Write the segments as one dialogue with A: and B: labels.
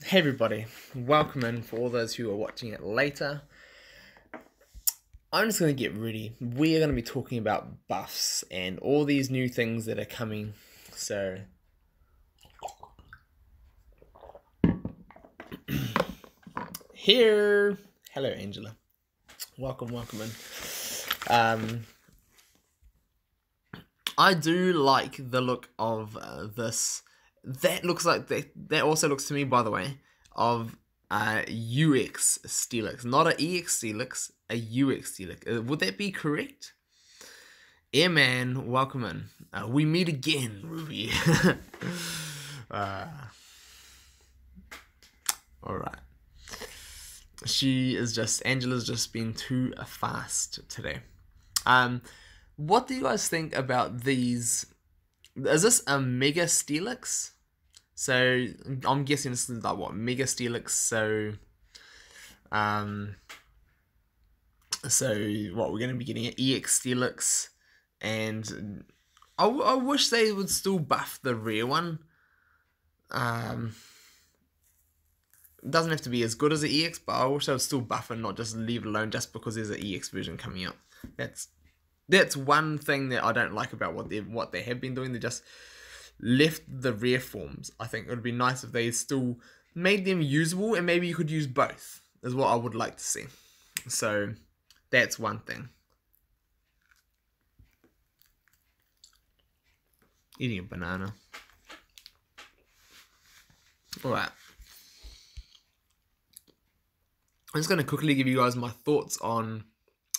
A: Hey everybody, welcome in for all those who are watching it later. I'm just going to get ready. We are going to be talking about buffs and all these new things that are coming. So, here. Hello Angela. Welcome in. I do like the look of this. That looks like that also looks to me, by the way, of UX Steelix, not a EX Steelix, a UX Steelix. Would that be correct? Airman, welcome in. We meet again, Ruby. Alright. Angela's just been too fast today. What do you guys think about these? Is this a Mega Steelix? So I'm guessing this is like what, Mega Steelix. So what, we're gonna be getting an EX Steelix, and I wish they would still buff the rare one. It doesn't have to be as good as the EX, but I wish they would still buff and not just leave it alone just because there's an EX version coming out. That's one thing that I don't like about what they have been doing. They just left the rare forms. I think it would be nice if they still made them usable, and maybe you could use both, is what I would like to see. So that's one thing. Eating a banana. Alright. I'm just going to quickly give you guys my thoughts on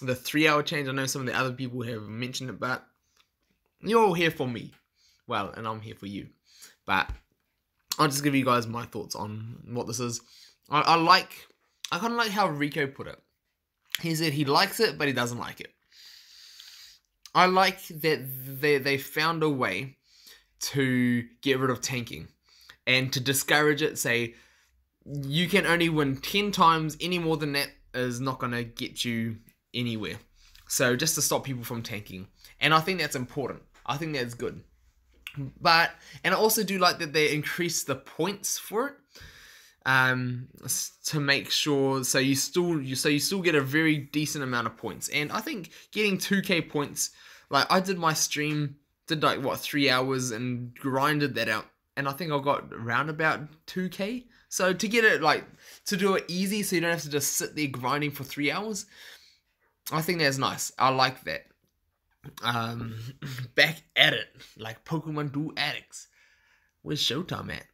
A: the 3-hour change. I know some of the other people have mentioned it, but you're all here for me. Well, and I'm here for you. But I'll just give you guys my thoughts on what this is. I kind of like how Rico put it. He said he likes it, but he doesn't like it. I like that they found a way to get rid of tanking and to discourage it. Say, you can only win 10 times. Any more than that is not going to get you anywhere. So just to stop people from tanking. And I think that's important. I think that's good. And I also do like that they increase the points for it, to make sure so you still get a very decent amount of points. And I think getting 2k points, like I did my stream, did like what, 3 hours and grinded that out, and I think I got around about 2k. So to get it, like, to do it easy so you don't have to just sit there grinding for 3 hours, I think that's nice. I like that. Back at it, like Pokemon Duel addicts. Where's Showtime at?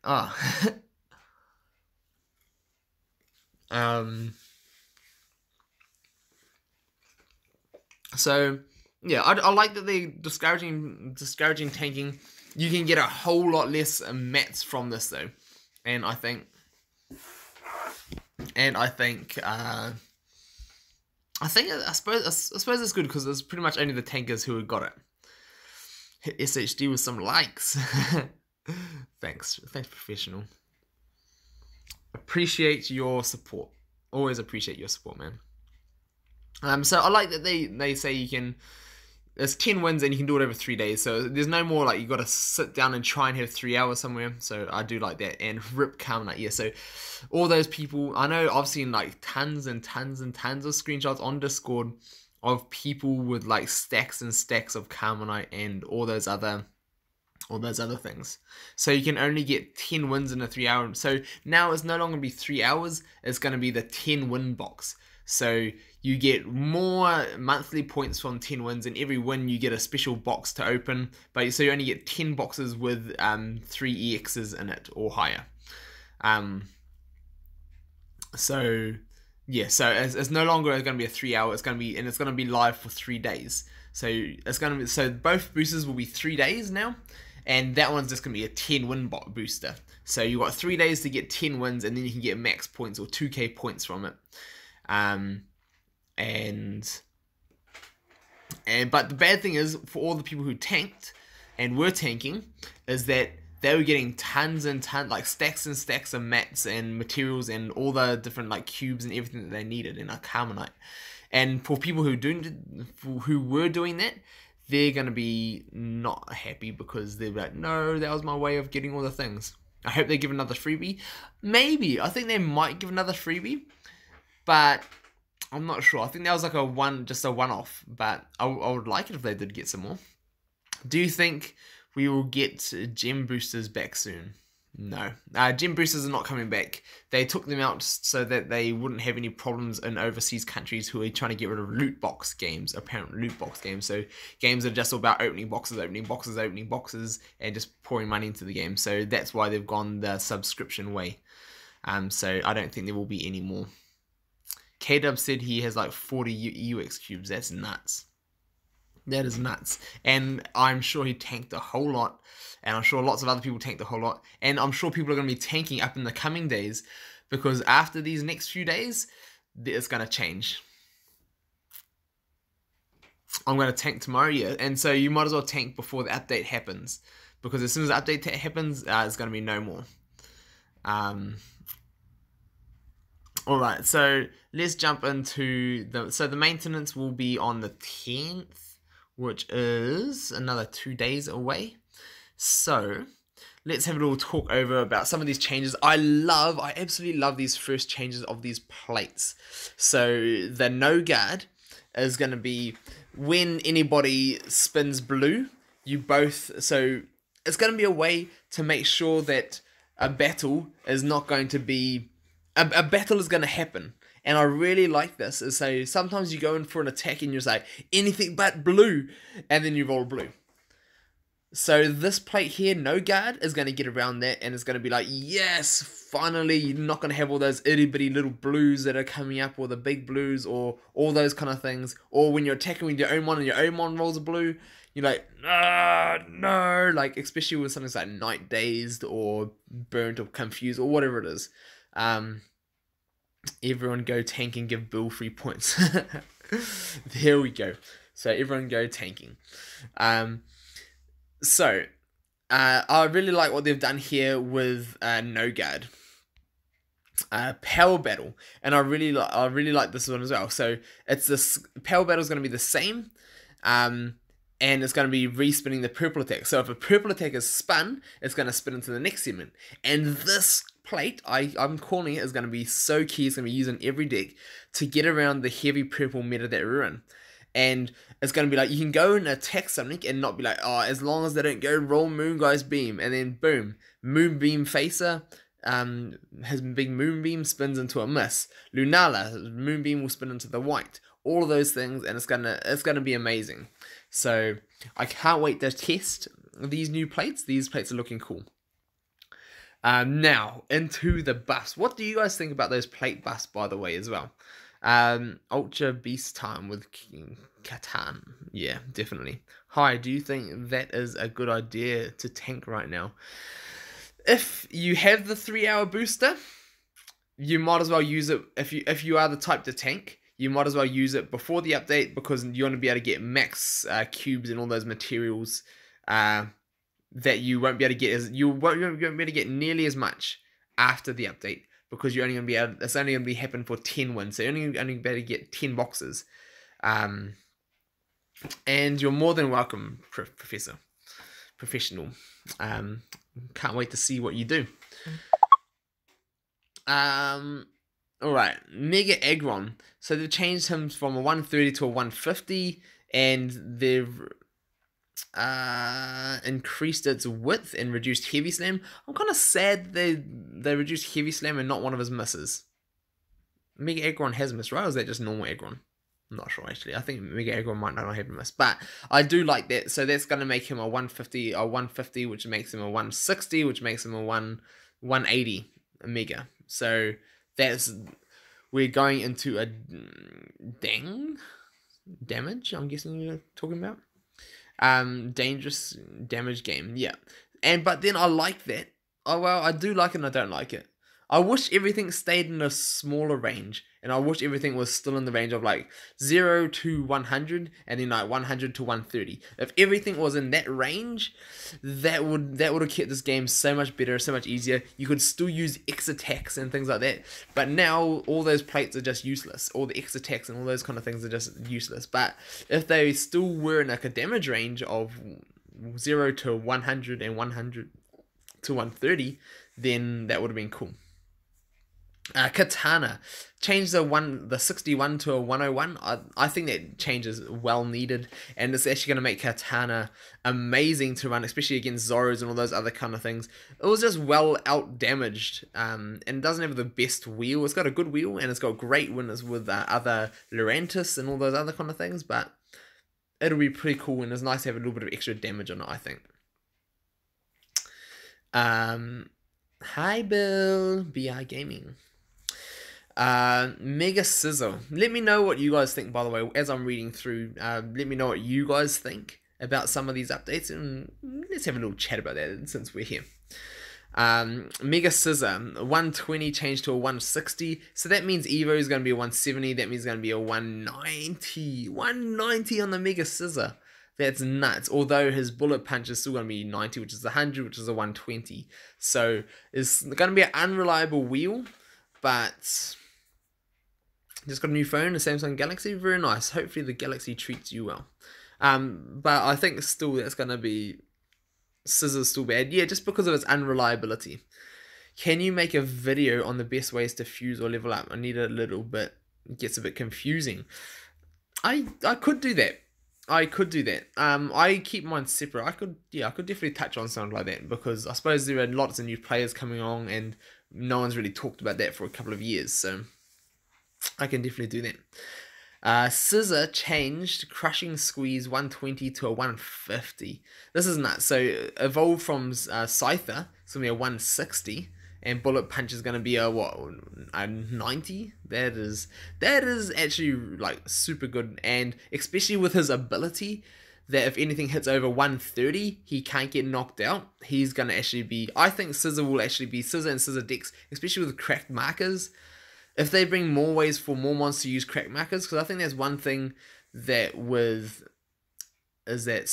A: So yeah, I like that they're discouraging tanking. You can get a whole lot less mats from this though, and I suppose it's good because it's pretty much only the tankers who have got it. Hit SHD with some likes. Thanks, professional. Appreciate your support. Always appreciate your support, man. So I like that they say you can. There's 10 wins and you can do it over 3 days. So there's no more like you got to sit down and try and have 3 hours somewhere. So I do like that. And rip Carmenite, yeah. So all those people, I know I've seen like tons and tons and tons of screenshots on Discord of people with like stacks and stacks of Carmenite and all those other things. So you can only get 10 wins in a 3 hour. So now it's no longer going to be 3 hours. It's going to be the 10 win box. So you get more monthly points from 10 wins, and every win you get a special box to open. So you only get 10 boxes with 3 EXs in it or higher. So yeah, so it's no longer going to be a 3 hour. It's going to be live for 3 days. So both boosters will be 3 days now, and that one's just going to be a 10 win booster. So you got 3 days to get 10 wins, and then you can get max points or 2k points from it. But the bad thing is, for all the people who tanked and were tanking, is that they were getting tons and tons, like stacks and stacks of mats and materials and all the different like cubes and everything that they needed in a Carmenite. And for people who were doing that, they're gonna be not happy because they're like, no, that was my way of getting all the things. I hope they give another freebie. Maybe. I think they might give another freebie. But I'm not sure. I think that was like just a one-off. But I would like it if they did get some more. Do you think we will get gem boosters back soon? No. Gem boosters are not coming back. They took them out so that they wouldn't have any problems in overseas countries who are trying to get rid of loot box games, apparent loot box games. So games that are just all about opening boxes, and just pouring money into the game. So that's why they've gone the subscription way. So I don't think there will be any more. K-Dub said he has like 40 UX cubes. That's nuts. That is nuts. And I'm sure he tanked a whole lot. And I'm sure lots of other people tanked a whole lot. And I'm sure people are going to be tanking up in the coming days. Because after these next few days, it's going to change. I'm going to tank tomorrow, yeah. And so you might as well tank before the update happens. Because as soon as the update happens, it's going to be no more. Alright, so let's jump into the maintenance will be on the 10th, which is another 2 days away. So let's have a little talk over about some of these changes. I absolutely love these first changes of these plates. So the no guard is going to be when anybody spins blue, so it's going to be a way to make sure that a battle is not going to be a battle is going to happen. And I really like this. So sometimes you go in for an attack and you're like, anything but blue. And then you roll blue. So this plate here, no guard, is going to get around that. And it's going to be like, yes, finally, you're not going to have all those itty bitty little blues that are coming up. Or the big blues. Or all those kind of things. Or when you're attacking with your Omon and your Omon rolls a blue. You're like, no. Like, especially with something like Night Dazed or Burnt or Confused or whatever it is. Everyone go tank and give Bill 3 points. There we go. So everyone go tanking. I really like what they've done here with no guard. Power battle, and I really like this one as well. So it's this power battle is going to be the same, and it's going to be respinning the purple attack. So if a purple attack is spun, it's going to spin into the next segment. And this plate, I'm calling it, is going to be so key. It's going to be used in every deck to get around the heavy purple meta that we're in. And it's going to be like, you can go and attack something and not be like, oh, as long as they don't go roll Moongeist Beam. And then boom, Moonbeam Facer, his big Moonbeam spins into a miss. Lunala, Moonbeam will spin into the white. All of those things, and it's gonna be amazing. So I can't wait to test these new plates. These plates are looking cool. Now into the buffs. What do you guys think about those plate buffs, by the way, as well? Ultra Beast Time with Catan. Yeah, definitely. Hi, do you think that is a good idea to tank right now? If you have the 3-hour booster, you might as well use it. If you are the type to tank, you might as well use it before the update, because you want to be able to get max cubes and all those materials that you won't be able to get. You won't be able to get nearly as much after the update, because you're only going to be able. It's only going to be happen for 10 wins, so you're only be able to get 10 boxes. And you're more than welcome, professional. Can't wait to see what you do. Alright, Mega Aggron. So they've changed him from a 130 to a 150, and they've increased its width and reduced Heavy Slam. I'm kind of sad they reduced Heavy Slam and not one of his misses. Mega Aggron has missed, right? Or is that just normal Aggron? I'm not sure, actually. I think Mega Aggron might not have a miss, but I do like that. So that's going to make him a 150, which makes him a 160, which makes him a 180 Mega. So we're going into a damage, I'm guessing you're talking about. Dangerous damage game, yeah. But then I like that. Oh, well, I do like it and I don't like it. I wish everything stayed in a smaller range, and I wish everything was still in the range of like 0 to 100, and then like 100 to 130. If everything was in that range, that would have kept this game so much better, so much easier. You could still use X attacks and things like that, but now all those plates are just useless. All the X attacks and all those kind of things are just useless. But if they still were in like a damage range of 0 to 100 and 100 to 130, then that would have been cool. Katana changed the 61 to a 101. I think that change is well needed, and it's actually going to make Katana amazing to run, especially against Zoros and all those other kind of things. It was just well out damaged, and it doesn't have the best wheel. It's got a good wheel, and it's got great winners with other Lurantis and all those other kind of things, but it'll be pretty cool, and it's nice to have a little bit of extra damage on it, I think. Hi Bill, BI Gaming. Mega Scissor. Let me know what you guys think, by the way, as I'm reading through. Let me know what you guys think about some of these updates, and let's have a little chat about that since we're here. Mega Scissor, 120 changed to a 160, so that means Evo is going to be a 170, that means it's going to be a 190. 190 on the Mega Scissor. That's nuts. Although his bullet punch is still going to be 90, which is 100, which is a 120. So it's going to be an unreliable wheel, but just got a new phone, the Samsung Galaxy, very nice. Hopefully the Galaxy treats you well. But I think still that's going to be Scissors still bad. Yeah, just because of its unreliability. Can you make a video on the best ways to fuse or level up? I need a little bit. It gets a bit confusing. I could do that. I keep mine separate. I could definitely touch on something like that, because I suppose there are lots of new players coming on and no one's really talked about that for a couple of years, so I can definitely do that. Scissor changed Crushing Squeeze 120 to a 150. This is nuts. So evolved from Scyther, it's going to be a 160, and Bullet Punch is going to be a 90. That is actually like super good, and especially with his ability that if anything hits over 130, he can't get knocked out. He's going to actually be, I think Scissor will actually be, Scissor and Scissor Dex, especially with cracked markers, if they bring more ways for more mons to use cracked markers, because I think that's one thing that with, is that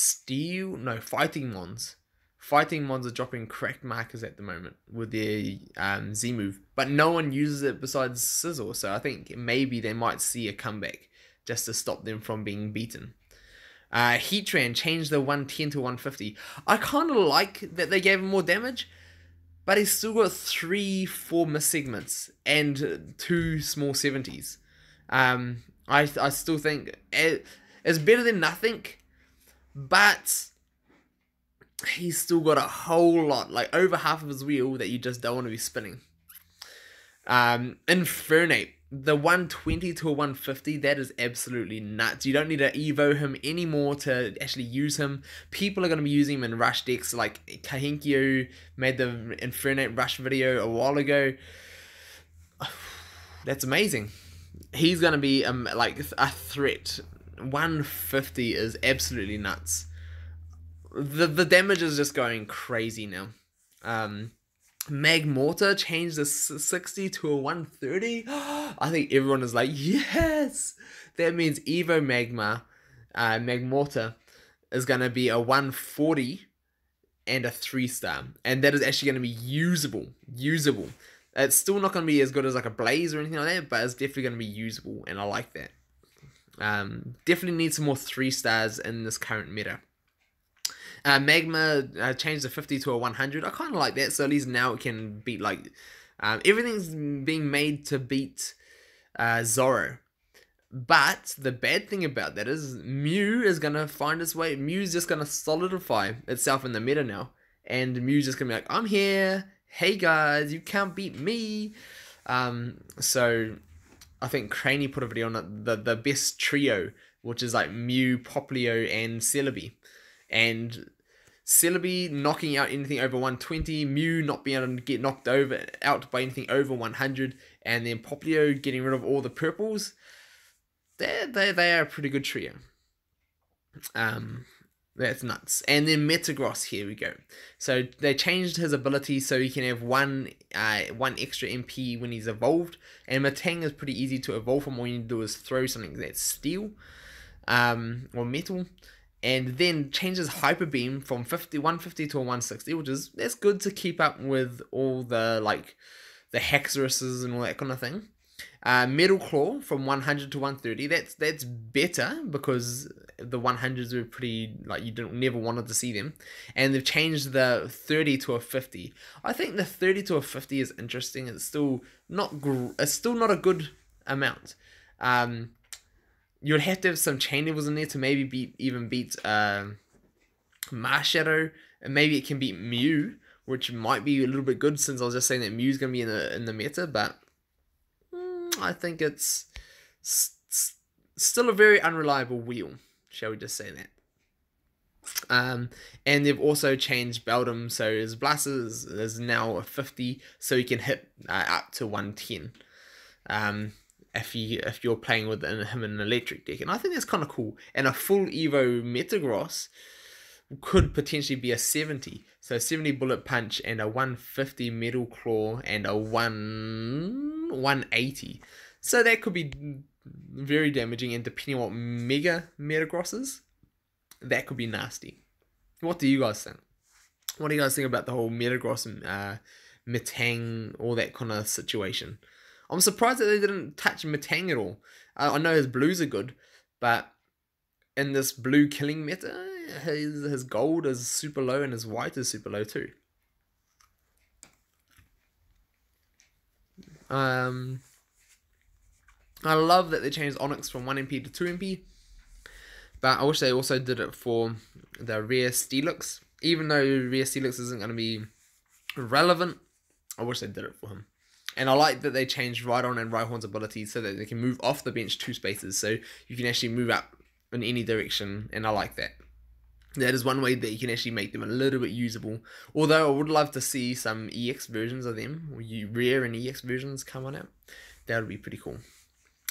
A: fighting mons. Fighting mons are dropping cracked markers at the moment with their Z move, but no one uses it besides Scissor, so I think maybe they might see a comeback just to stop them from being beaten. Heatran changed the 110 to 150. I kind of like that they gave him more damage, but he's still got 3-4 miss segments and 2 small 70s. I still think it's better than nothing, but he's still got a whole lot, like over half of his wheel that you just don't want to be spinning. Infernape, the 120 to a 150, that is absolutely nuts. You don't need to evo him anymore to actually use him. People are going to be using him in rush decks, like Kahinkyo made the Infernape rush video a while ago. That's amazing. He's going to be like a threat. 150 is absolutely nuts. The damage is just going crazy now. Magmortar changed the 60 to a 130. I think everyone is like, yes! That means Evo Magmortar is going to be a 140 and a 3-star. And that is actually going to be usable. It's still not going to be as good as like a Blaze or anything like that, but it's definitely going to be usable, and I like that. Definitely need some more 3-stars in this current meta. Magma changed the 50 to a 100. I kind of like that, so at least now it can beat, like, everything's being made to beat Zoro. But the bad thing about that is Mew is going to find its way. Mew's just going to solidify itself in the meta now. And Mew's just going to be like, I'm here. Hey guys, you can't beat me. So I think Craney put a video on it, the best trio, which is like Mew, Popplio, and Celebi. And Celebi knocking out anything over 120, Mew not being able to get knocked out by anything over 100, and then Popplio getting rid of all the purples. They are a pretty good trio. That's nuts. And then Metagross, here we go. So they changed his ability so he can have one extra MP when he's evolved. And Metang is pretty easy to evolve from. All you need to do is throw something that's steel or metal. And then changes Hyper Beam from 150 to a 160, that's good to keep up with all the, like, the Haxoruses and all that kind of thing. Metal Claw from 100 to 130. That's better because the 100s were pretty, like, you didn't never wanted to see them, and they've changed the 30 to a 50. I think the 30 to a 50 is interesting. It's still not a good amount. You'd have to have some chain levels in there to maybe beat Marshadow, and maybe it can beat Mew, which might be a little bit good since I was just saying that Mew's gonna be in the meta, but I think it's still a very unreliable wheel, shall we just say that. And they've also changed Beldum, so his blaster is now a 50, so he can hit up to 110. If you're playing with him in an electric deck, and I think that's kind of cool. And a full Evo Metagross could potentially be a 70. So 70 Bullet Punch and a 150 Metal Claw and a 180. So that could be very damaging, and depending on what Mega Metagross is, that could be nasty. What do you guys think? What do you guys think about the whole Metagross and Metang, all that kind of situation? I'm surprised that they didn't touch Metang at all. I know his blues are good, but in this blue killing meta, his gold is super low and his white is super low too. I love that they changed Onyx from 1 MP to 2 MP, but I wish they also did it for the rare Steelix. Even though rare Steelix isn't going to be relevant, I wish they did it for him. And I like that they changed Rhydon and Rhyhorn's abilities so that they can move off the bench 2 spaces, so you can actually move up in any direction, and I like that. That is one way that you can actually make them a little bit usable. Although I would love to see some EX versions of them, or rare and EX versions come on out. That would be pretty cool.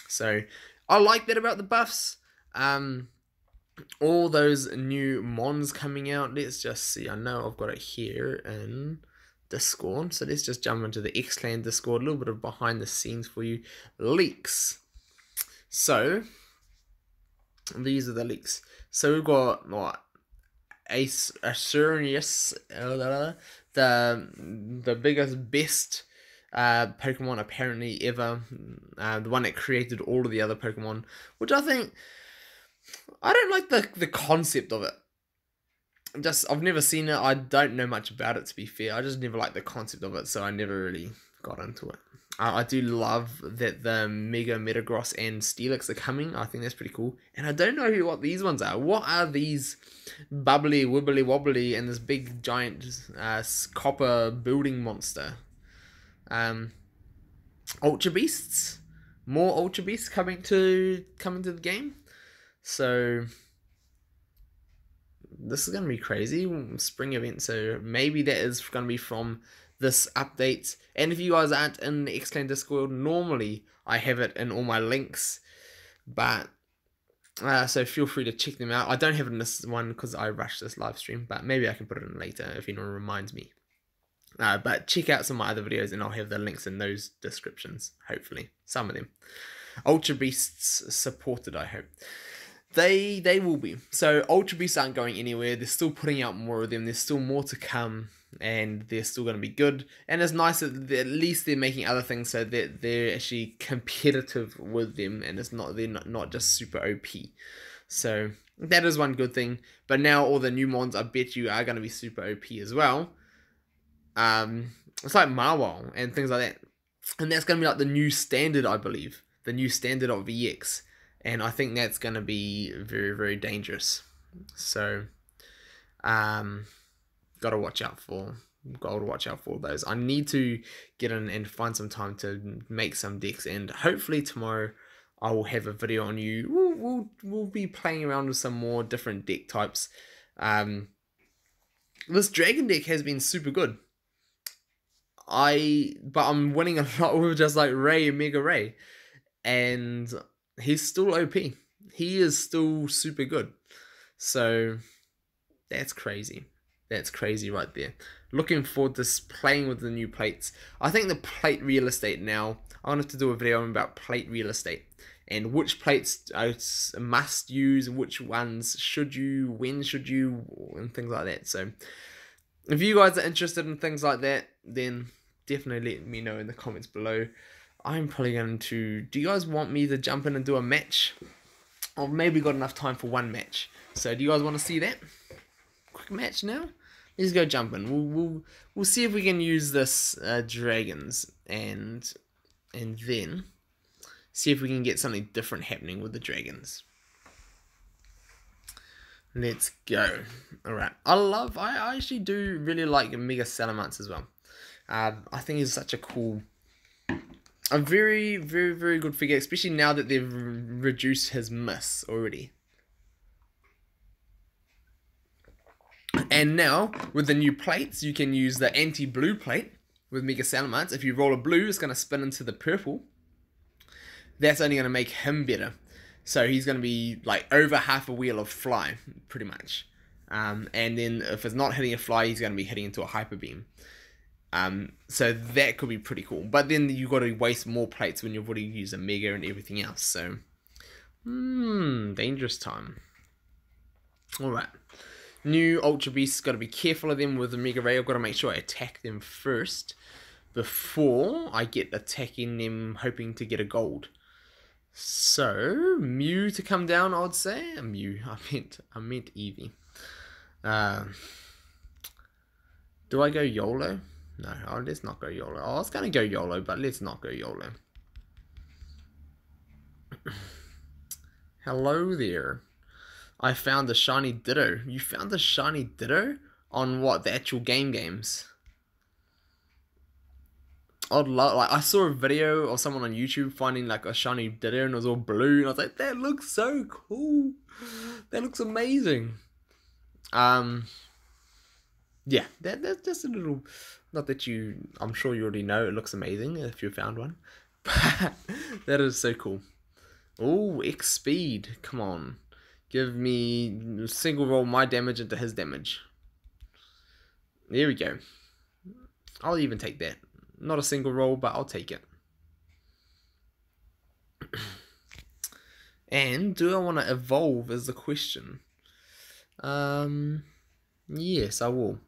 A: So I like that about the buffs. All those new mons coming out. Let's just see. I know I've got it here in Discord. So let's just jump into the X-Clan Discord. A little bit of behind the scenes for you. Leaks. So these are the leaks. So we've got what? Asurius, the biggest, best Pokemon apparently ever, the one that created all of the other Pokemon, which I think, I don't like the concept of it. I've never seen it, I don't know much about it, to be fair. I just never liked the concept of it, so I never really got into it. I do love that the Mega Metagross and Steelix are coming. I think that's pretty cool. And I don't know what these ones are. What are these bubbly, wibbly, wobbly, and this big, giant copper building monster? Ultra Beasts? More Ultra Beasts coming to the game? So this is going to be crazy. Spring event, so maybe that is going to be from this update. And if you guys aren't in the X-Clan Discord, normally I have it in all my links, but so feel free to check them out. I don't have it in this one because I rushed this live stream, but maybe I can put it in later if anyone reminds me. But check out some of my other videos and I'll have the links in those descriptions, hopefully. Some of them. Ultra Beasts supported, I hope. They will be. So Ultra Beasts aren't going anywhere. They're still putting out more of them. There's still more to come, and they're still going to be good. And it's nice that at least they're making other things so that they're actually competitive with them, and they're not just super OP. So that is one good thing. But now all the new mons, I bet you, are going to be super OP as well. It's like Marwell and things like that. And that's going to be like the new standard, I believe. The new standard of VX. And I think that's going to be very, very dangerous. So, gotta watch out for those. I need to get in and find some time to make some decks, and hopefully tomorrow I will have a video on you. We'll be playing around with some more different deck types. This dragon deck has been super good. But I'm winning a lot with just like Ray and Mega Ray, and he's still OP. He is still super good. So that's crazy. That's crazy right there. Looking forward to playing with the new plates. I think the plate real estate now, I want to do a video about plate real estate and which plates I must use, which ones should you, when should you, and things like that. So if you guys are interested in things like that, then definitely let me know in the comments below. I'm probably going to... Do you guys want me to jump in and do a match? Or maybe got enough time for one match. So do you guys want to see that? Quick match now? Let's go jump in. We'll see if we can use this dragons and then see if we can get something different happening with the dragons. Let's go. Alright. I actually do really like Mega Salamence as well. I think he's such a cool... A very, very, very good figure, especially now that they've reduced his miss already. And now, with the new plates, you can use the anti-blue plate with Mega Salamence. If you roll a blue, it's going to spin into the purple. That's only going to make him better. So he's going to be like over half a wheel of fly, pretty much. And then if it's not hitting a fly, he's going to be hitting into a hyper beam. So that could be pretty cool. But then you've got to waste more plates when you've already used a Mega and everything else. So, dangerous time. Alright. New Ultra Beasts, got to be careful of them with the Mega Ray. I've got to make sure I attack them first before I get attacking them, hoping to get a gold. So, Mew to come down, I would say. Mew, I meant Eevee. Do I go YOLO? No, let's not go YOLO. I was going to go YOLO, but let's not go YOLO. Hello there. I found a shiny Ditto. You found a shiny Ditto? On what? The actual games? I'd love, like, I saw a video of someone on YouTube finding like a shiny Ditto and it was all blue, and I was like, that looks so cool. That looks amazing. Yeah, that's just a little, not that I'm sure you already know it looks amazing if you found one. But that is so cool. Oh, X speed, come on. Give me single roll my damage into his damage. There we go. I'll even take that. Not a single roll, but I'll take it. And do I want to evolve is the question. Yes, I will.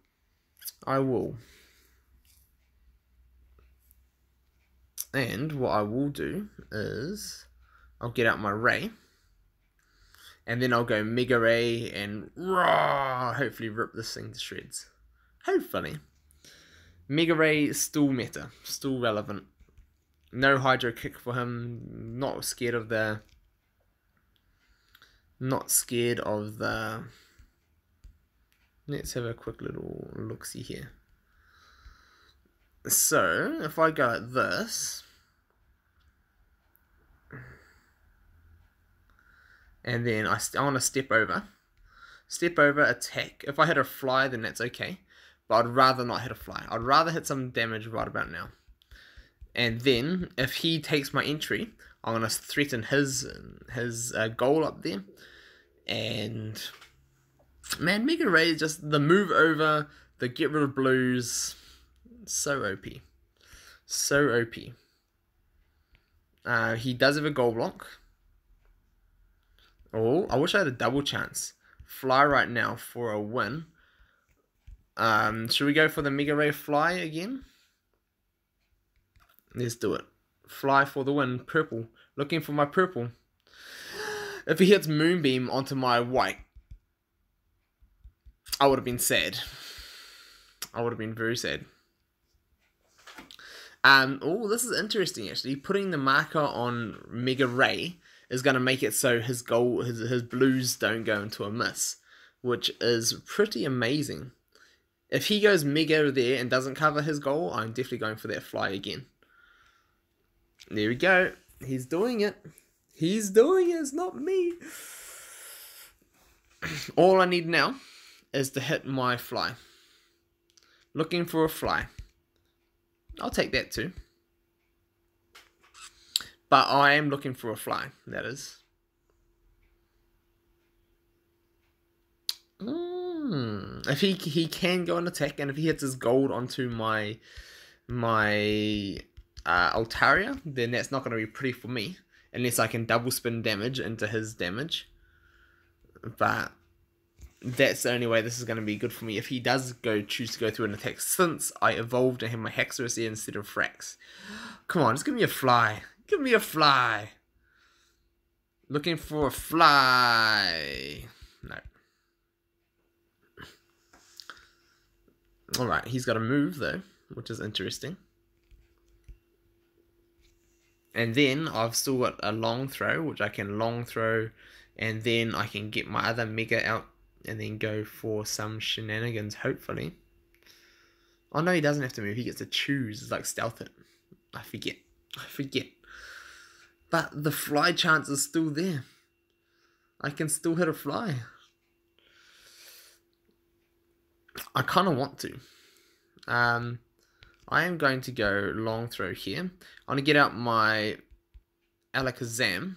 A: I will. And what I will do is I'll get out my Ray. And then I'll go Mega Ray and hopefully rip this thing to shreds. Hopefully. Mega Ray is still meta. Still relevant. No Hydro Kick for him. Not scared of the... Let's have a quick little look-see here. So, if I go like this... And then I want to step over. Step over, attack. If I hit a fly, then that's okay. But I'd rather not hit a fly. I'd rather hit some damage right about now. And then, if he takes my entry, I'm going to threaten his goal up there. And, man, Mega Ray is just the move over, the get rid of blues. So OP. So OP. He does have a gold block. Oh, I wish I had a double chance. Fly right now for a win. Should we go for the Mega Ray Fly again? Let's do it. Fly for the win. Purple. Looking for my purple. If he hits Moonbeam onto my white, I would have been sad. I would have been very sad. Oh, this is interesting actually. Putting the marker on Mega Ray is going to make it so his blues don't go into a miss, which is pretty amazing. If he goes Mega there and doesn't cover his goal, I'm definitely going for that fly again. There we go. He's doing it. He's doing it. It's not me. All I need now is to hit my fly. Looking for a fly. I'll take that too. But I am looking for a fly, that is. If he can go and attack, and if he hits his gold onto my Altaria, then that's not going to be pretty for me. Unless I can double spin damage into his damage. But that's the only way this is going to be good for me. If he does choose to go through an attack, since I evolved and have my Hexorus here instead of Frax. Come on, just give me a fly. Give me a fly. Looking for a fly. No. Alright, he's got a move though, which is interesting. And then I've still got a long throw, which I can long throw, and then I can get my other Mega out and then go for some shenanigans, hopefully. Oh no, he doesn't have to move, he gets to choose. It's like stealth it. I forget. But the fly chance is still there. I can still hit a fly. I kind of want to. I am going to go long throw here. I'm going to get out my Alakazam,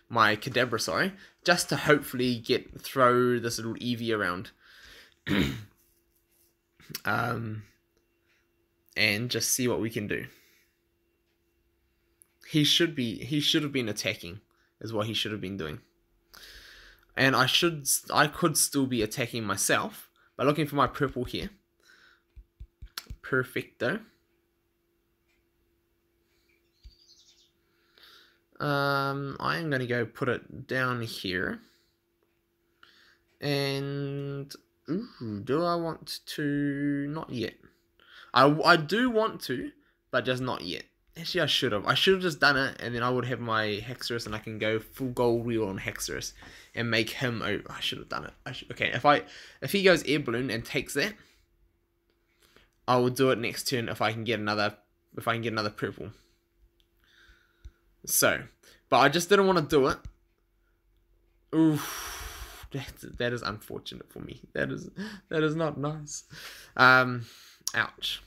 A: my Kadabra, sorry, just to hopefully throw this little Eevee around. And just see what we can do. He should have been attacking, is what he should have been doing. And I could still be attacking myself by looking for my purple here. Perfecto. I am going to go put it down here. And do I want to? Not yet. I do want to, but just not yet. Actually, I should have. I should have just done it, and then I would have my Hexorus, and I can go full gold wheel on Hexorus and make him. Oh, I should have done it. Okay, if he goes air balloon and takes that, I will do it next turn if I can get another purple. So, but I just didn't want to do it. Oof, that is unfortunate for me. That is not nice. Ouch.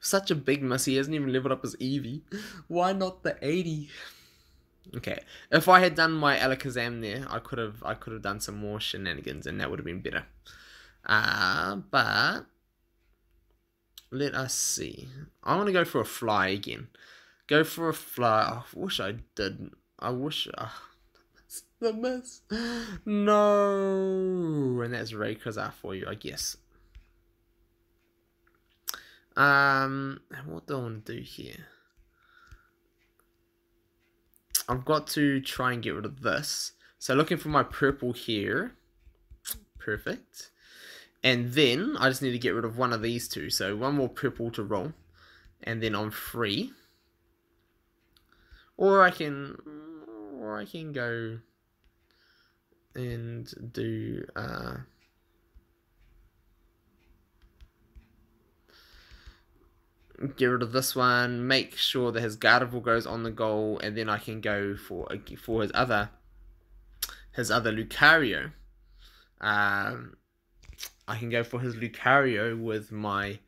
A: Such a big miss. He hasn't even leveled up his Eevee. Why not the 80? Okay, if I had done my Alakazam there, I could have done some more shenanigans, and that would have been better. But let us see. I want to go for a fly again. Go for a fly. I wish I didn't. I wish. The miss. No, and that's Rayquaza for you, I guess. What do I want to do here? I've got to try and get rid of this. So looking for my purple here. Perfect. And then I just need to get rid of one of these two. So one more purple to roll. And then I'm free. Or I can go and do get rid of this one, make sure that his Gardevoir goes on the goal, and then I can go for his other Lucario. I can go for his Lucario with my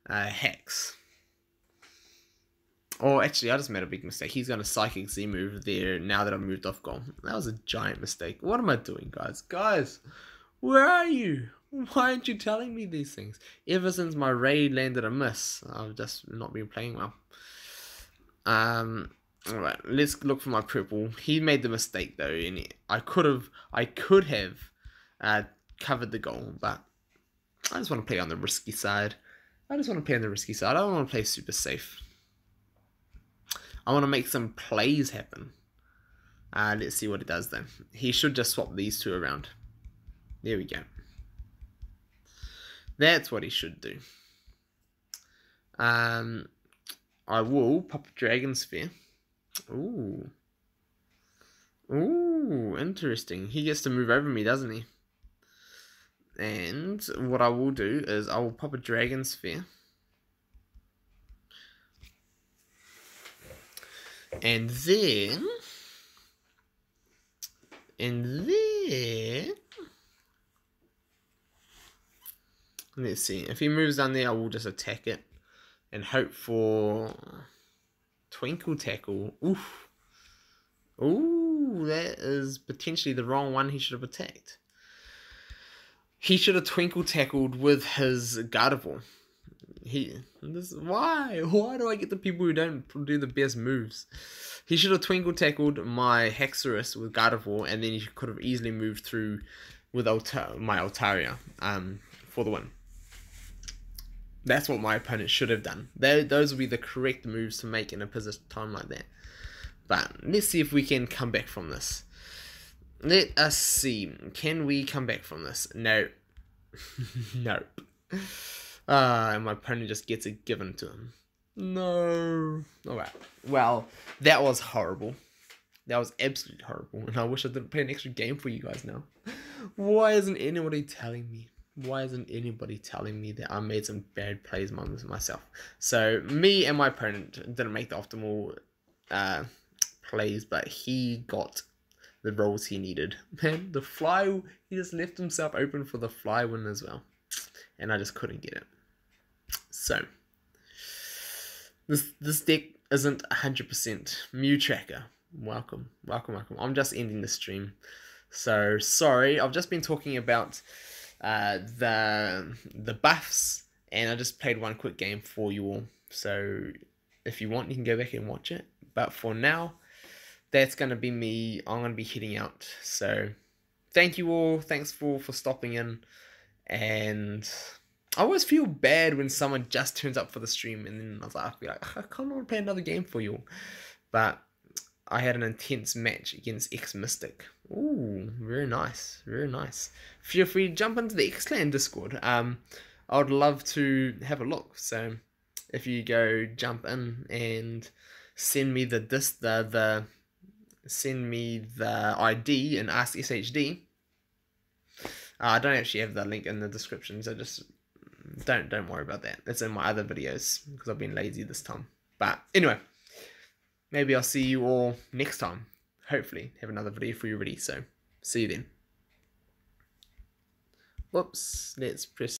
A: Hex. Oh, actually, I just made a big mistake. He's going to Psychic Z move there now that I've moved off goal. That was a giant mistake. What am I doing, guys? Guys, where are you? Why aren't you telling me these things? Ever since my raid landed a miss, I've just not been playing well. Alright, let's look for my purple. He made the mistake though, and I could have covered the goal, but I just want to play on the risky side. I don't want to play super safe. I want to make some plays happen. Let's see what it does then. He should just swap these two around. There we go. That's what he should do. I will pop a Dragon Sphere. Ooh. Ooh, interesting. He gets to move over me, doesn't he? And what I will do is I will pop a Dragon Sphere. And then let's see. If he moves down there, I will just attack it and hope for Twinkle Tackle. Oof. Ooh, that is potentially the wrong one he should have attacked. He should have Twinkle Tackled with his Gardevoir. Why do I get the people who don't do the best moves? He should have Twinkle Tackled my Hexorus with Gardevoir, and then he could have easily moved through with my Altaria for the win. That's what my opponent should have done. Those would be the correct moves to make in a position time like that. But let's see if we can come back from this. Let us see. Can we come back from this? No. Nope. And my opponent just gets it given to him. No. Alright. Well, that was horrible. That was absolutely horrible. And I wish I didn't play an extra game for you guys now. Why isn't anybody telling me? Why isn't anybody telling me that I made some bad plays myself? So, me and my opponent didn't make the optimal plays, but he got the rolls he needed. Man, the fly, he just left himself open for the fly win as well. And I just couldn't get it. So, this deck isn't 100% Mew Tracker. Welcome. I'm just ending the stream. So, sorry, I've just been talking about the buffs, and I just played one quick game for you all. So, if you want, you can go back and watch it. But for now, that's going to be me. I'm going to be heading out. So, thank you all. Thanks for stopping in. And I always feel bad when someone just turns up for the stream, and then I'll be like, I can't want to play another game for you. But I had an intense match against X-Mystic. Ooh, very nice. Very nice. Feel free to jump into the X-Clan Discord. I would love to have a look. So if you go jump in and send me send me the ID and ask SHD. I don't actually have the link in the description, so just don't worry about that. It's in my other videos because I've been lazy this time. But anyway, maybe I'll see you all next time. Hopefully have another video for you ready. So see you then. Whoops, let's press